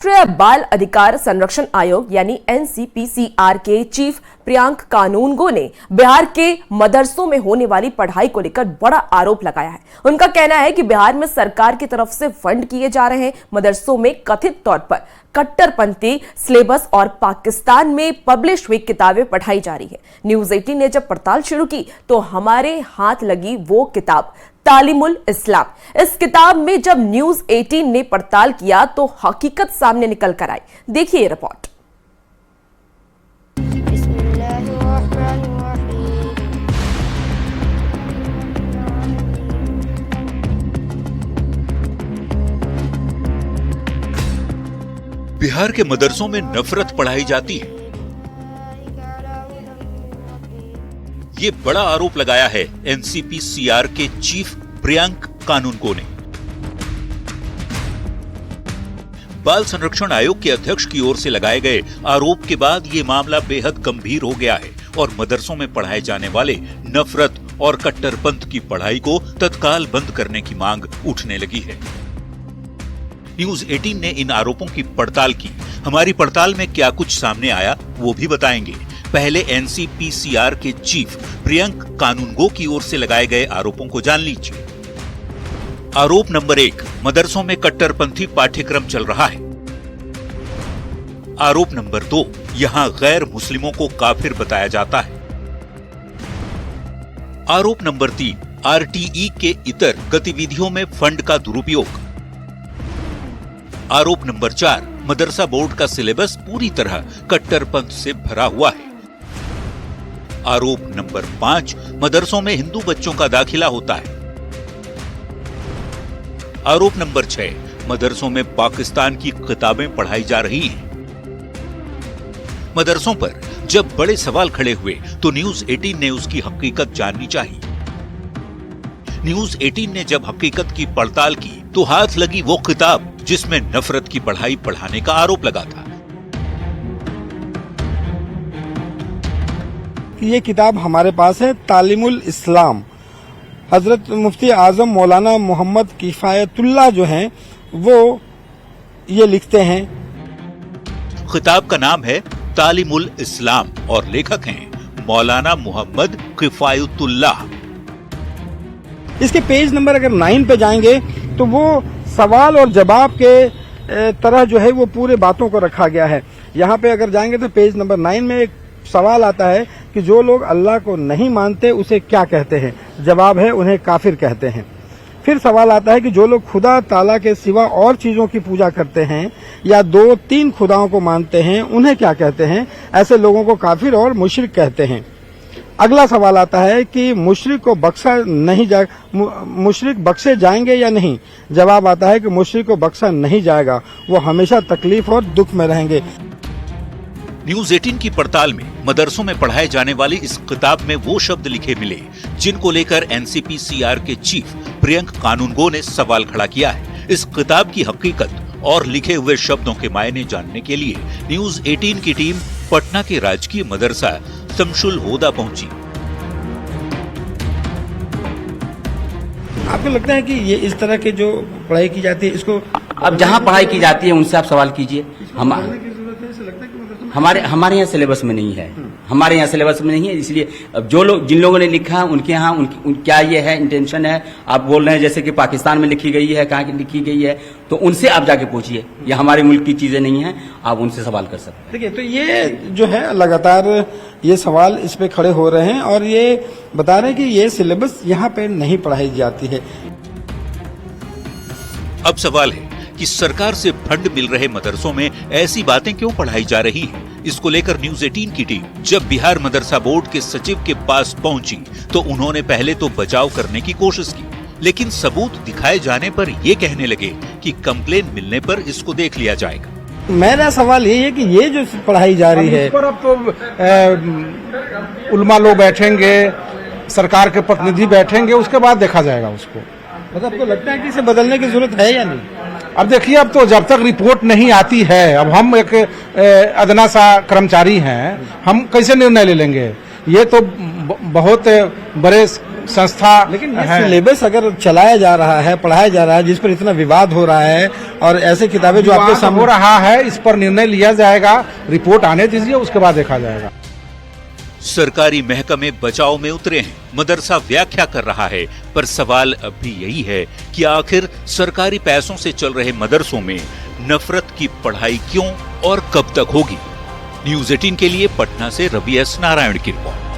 राष्ट्रीय बाल अधिकार संरक्षण आयोग यानी एनसीपीसीआर के चीफ प्रियंक कानूनगो ने बिहार के मदरसों में होने वाली पढ़ाई को लेकर बड़ा आरोप लगाया है। उनका कहना है कि बिहार में सरकार की तरफ से फंड किए जा रहे हैं मदरसों में कथित तौर पर कट्टरपंथी सिलेबस और पाकिस्तान में पब्लिश हुई किताबें पढ़ाई जा रही है। न्यूज 18 ने जब पड़ताल शुरू की तो हमारे हाथ लगी वो किताब तालीमुल इस्लाम। इस किताब में जब न्यूज 18 ने पड़ताल किया तो हकीकत सामने निकल कर आई। देखिए रिपोर्ट। बिहार के मदरसों में नफरत पढ़ाई जाती है, ये बड़ा आरोप लगाया है एनसीपीसीआर के चीफ प्रियंक कानूनगो ने। बाल संरक्षण आयोग के अध्यक्ष की ओर से लगाए गए आरोप के बाद ये मामला बेहद गंभीर हो गया है और मदरसों में पढ़ाए जाने वाले नफरत और कट्टरपंथ की पढ़ाई को तत्काल बंद करने की मांग उठने लगी है। न्यूज 18 ने इन आरोपों की पड़ताल की। हमारी पड़ताल में क्या कुछ सामने आया वो भी बताएंगे। पहले एनसीपीसीआर के चीफ प्रियंक कानूनगो की ओर से लगाए गए आरोपों को जान लीजिए। आरोप नंबर 1, मदरसों में कट्टरपंथी पाठ्यक्रम चल रहा है। आरोप नंबर 2, यहां गैर मुस्लिमों को काफिर बताया जाता है। आरोप नंबर 3, आरटीई के इतर गतिविधियों में फंड का दुरुपयोग। आरोप नंबर 4, मदरसा बोर्ड का सिलेबस पूरी तरह कट्टरपंथ से भरा हुआ है। आरोप नंबर 5, मदरसों में हिंदू बच्चों का दाखिला होता है। आरोप नंबर 6, मदरसों में पाकिस्तान की किताबें पढ़ाई जा रही हैं। मदरसों पर जब बड़े सवाल खड़े हुए तो न्यूज 18 ने उसकी हकीकत जाननी चाहिए। न्यूज 18 ने जब हकीकत की पड़ताल की तो हाथ लगी वो किताब जिसमें नफरत की पढ़ाई पढ़ाने का आरोप लगा था। ये किताब हमारे पास है, तालीमुल इस्लाम। हजरत मुफ्ती आजम मौलाना मोहम्मद किफायतुल्लाह जो हैं वो ये लिखते हैं। किताब का नाम है तालीमुल इस्लाम और लेखक हैं मौलाना मोहम्मद किफायतुल्लाह। इसके पेज नंबर अगर 9 पे जाएंगे तो वो सवाल और जवाब के तरह जो है वो पूरे बातों को रखा गया है। यहाँ पे अगर जाएंगे तो पेज नंबर 9 में एक सवाल आता है कि जो लोग अल्लाह को नहीं मानते उसे क्या कहते हैं। जवाब है उन्हें काफिर कहते हैं। फिर सवाल आता है कि जो लोग खुदा ताला के सिवा और चीजों की पूजा करते हैं या 2-3 खुदाओं को मानते हैं उन्हें क्या कहते हैं। ऐसे लोगों को काफिर और मुशरिक कहते हैं। अगला सवाल आता है कि मुशरिक बख्शे जाएंगे या नहीं। जवाब आता है कि मुशरिक को बख्शा नहीं जाएगा, वो हमेशा तकलीफ और दुख में रहेंगे। न्यूज 18 की पड़ताल में मदरसों में पढ़ाए जाने वाली इस किताब में वो शब्द लिखे मिले जिनको लेकर एनसीपीसीआर के चीफ प्रियंक कानूनगो ने सवाल खड़ा किया है। इस किताब की हकीकत और लिखे हुए शब्दों के मायने जानने के लिए न्यूज 18 की टीम पटना के राजकीय मदरसा शमसुल हुदा पहुंची। आपको लगता है कि ये इस तरह के जो पढ़ाई की जाती है इसको अब जहाँ पढ़ाई की जाती है उनसे आप सवाल कीजिए। हमारे यहाँ सिलेबस में नहीं है, हमारे यहाँ सिलेबस में नहीं है। इसलिए अब जिन लोगों ने लिखा उनके यहाँ क्या ये है इंटेंशन है। आप बोल रहे हैं जैसे कि पाकिस्तान में लिखी गई है, कहाँ की लिखी गई है, तो उनसे आप जाके पूछिए। ये हमारे मुल्क की चीजें नहीं है, आप उनसे सवाल कर सकते हैं। देखिए, तो ये जो है लगातार ये सवाल इस पे खड़े हो रहे हैं और ये बता रहे हैं कि ये सिलेबस यहाँ पे नहीं पढ़ाई जाती है। अब सवाल है कि सरकार से फंड मिल रहे मदरसों में ऐसी बातें क्यों पढ़ाई जा रही हैं? इसको लेकर न्यूज 18 की टीम जब बिहार मदरसा बोर्ड के सचिव के पास पहुंची तो उन्होंने पहले तो बचाव करने की कोशिश की, लेकिन सबूत दिखाए जाने पर ये कहने लगे कि कंप्लेन मिलने पर इसको देख लिया जाएगा। मेरा सवाल ये है कि ये जो पढ़ाई जा रही है, पर अब तो उलमा लोग बैठेंगे, सरकार के प्रतिनिधि बैठेंगे, उसके बाद देखा जाएगा उसको। मतलब आपको लगता है कि इसे बदलने की जरूरत है या नहीं? अब देखिए, अब तो जब तक रिपोर्ट नहीं आती है, अब हम एक अदना सा कर्मचारी हैं, हम कैसे निर्णय ले लेंगे। ये तो बहुत बड़े संस्था लेकिन ये है। सिलेबस अगर चलाया जा रहा है, पढ़ाया जा रहा है, जिस पर इतना विवाद हो रहा है, और ऐसे किताबें जो आपके विवाद हो सामने रहा है, इस पर निर्णय लिया जाएगा, रिपोर्ट आने दीजिए, उसके बाद देखा जाएगा। सरकारी महकमे बचाव में उतरे हैं, मदरसा व्याख्या कर रहा है, पर सवाल अब भी यही है कि आखिर सरकारी पैसों से चल रहे मदरसों में नफरत की पढ़ाई क्यों और कब तक होगी। न्यूज़ 18 के लिए पटना से रवि एस नारायण की रिपोर्ट।